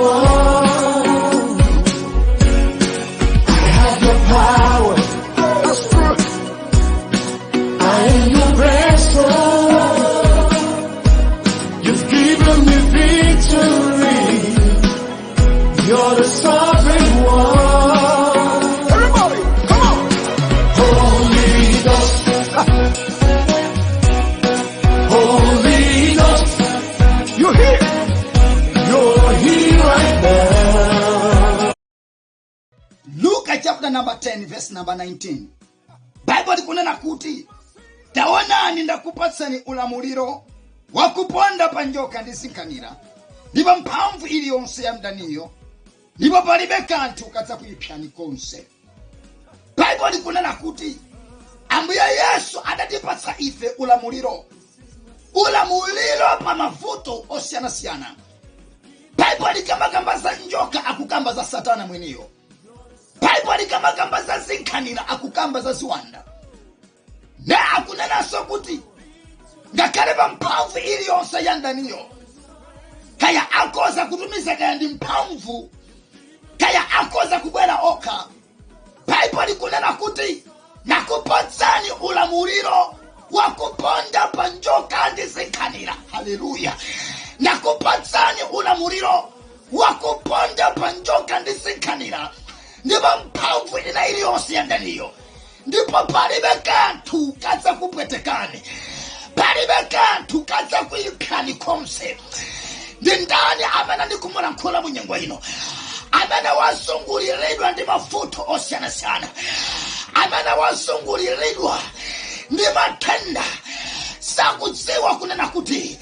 one. I have your power. That's true. I am your vessel. You've given me victory. You're the sovereign one. Everybody, come on. Holy Ghost. Holy Ghost. You're here. You're here right now. Luke chapter number 10 verse number 19. Bible likunena kuti taonani ndakupatsani ulamuliro wakuponda pa njoka ndi zinkhanira ndipo mphamvu iliyonse ya mdaniyo ndipo palibe kanthu kadzakuyipsani konse. Bible likunena kuti Ambuye Yesu adatipatsa ife ulamuliro pa mavuto osiyanasiyana. Bible likamagamba za njoka akukamba za Satana mwenyeyo. Bible likamagamba za zinkhanira akukamba za ziwanda. Na akunenanso kuti ngakhale pa mphamvu iliyonse ya mdaniyo kaya akoza kutumiza kaya ndi mphamvu kaya akoza kubwera okha. Bible likunena kuti nakupatsani ulamuliro wakuponda pa njoka ndi zinkhanira. Haleluya. Nakupatsani ulamuliro wakuponda pa njoka ndi zinkhanira ndipo mphamvu ina iliyonse ya mdaniyo ndipo palibe kanthu kadzakupwetekani, palibe kanthu kadzakuyipsani konse. Ndi ndani amene ndikumulankhula munyengo ino amene wasunguliridwa ndi mavuto osiyanasiyana, amene wasunguliridwa ndi matenda, sakudziwa kunena kuti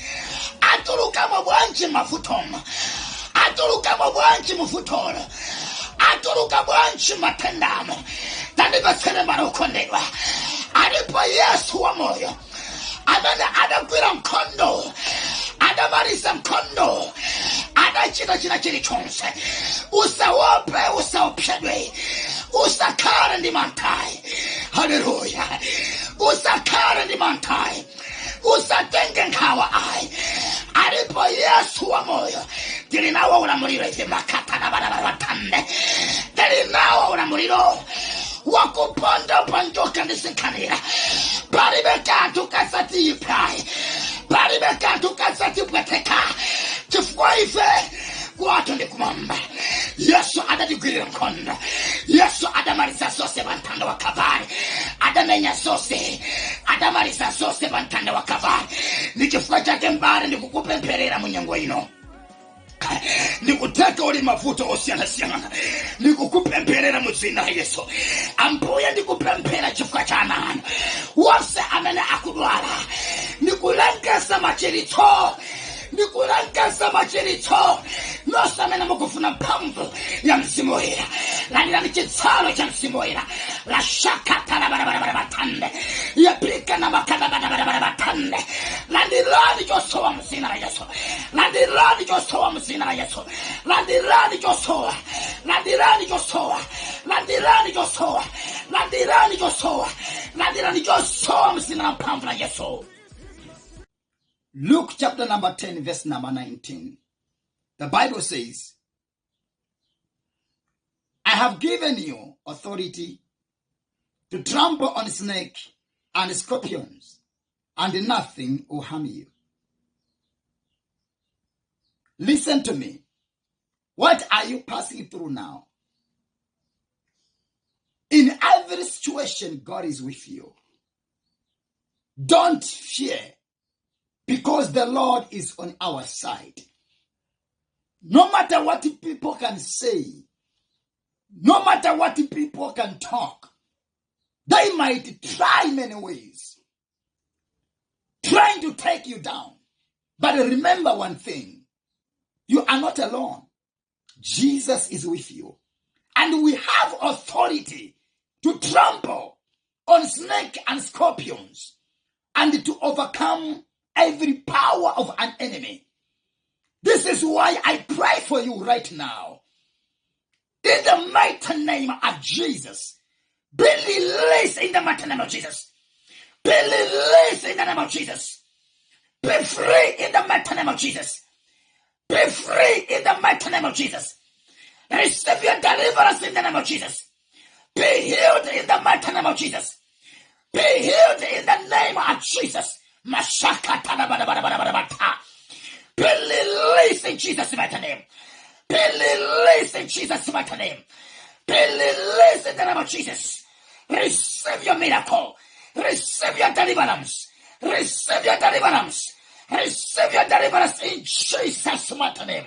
atulukamo bwanji mavutoma, atulukamo bwanji muvutolo, atuluka bwanji matendamo. Tandipasene marokondedwa alipo Yesu wa moyo amene adagwira mkondo, adamarisa mkondo, adachita china chilichonse. Usawope, usaopsedwe, usakhala ndi manthai. Haleluya. Usakhala ndi manthai, usatenge nkhawa ayi. Alipo Yesu wa moyo. Tili nawo ulamuliro ife makata na bana batande. Tili nawo ulamuliro wakuponda pa njoka ndi zinkhanira. Palibe kanthu kadzatiyipsai, palibe kanthu kadzatipweteka. Chifukwa ife kwathu ndi kumwamba. Yesu adatigwirira nkhondo. Yesu adamarisa zonse pa mtanda wa Kalvari. Adamenya zonse, adamarisa zonse pa mtanda wa Kalvari. Ndi chifukwa chake mbale ndikukupempherera munyengo ino. Nikuteka uli mavuto osiyanasiyana, nikukupempherera mu dzina la Yesu. Ambuye ndikupemphera chifukwa cha amani wonse amene akudwala. Nikulengeza machiritso, nikulengeza machiritso. Nonse amene mukufuna mphamvu ya Mzimu Woyera, landirani chitsalo cha Mzimu Woyera. La shakata la barabara batande, yaplika na makana barabara batande. Landirani josowa mzina la Yesu, landirani josowa mzina la Yesu, landirani josowa, landirani josowa, landirani josowa, landirani josowa, landirani josowa mzina la mphamvu la Yesu. Luke chapter number 10 verse number 19. The Bible says, I have given you authority to trample on snakes and scorpions, and nothing will harm you. Listen to me. What are you passing through now? In every situation, God is with you. Don't fear, because the Lord is on our side. No matter what people can say, no matter what people can talk, they might try many ways, trying to take you down. But remember one thing, you are not alone. Jesus is with you. And we have authority to trample on snakes and scorpions and to overcome every power of an enemy. This is why I pray for you right now. In the mighty name of Jesus, be released in the mighty name of Jesus. Be released in the name of Jesus. Be free in the mighty name of Jesus. Be free in the mighty name of Jesus. Receive your deliverance in the name of Jesus. Be healed in the mighty name of Jesus. Be healed in the name of Jesus. Be released in Jesus' mighty name. Be released in Jesus' mighty name. Be released in the name of Jesus. Receive your miracle. Receive your deliverance. Receive your deliverance. Receive your deliverance in Jesus' mighty name.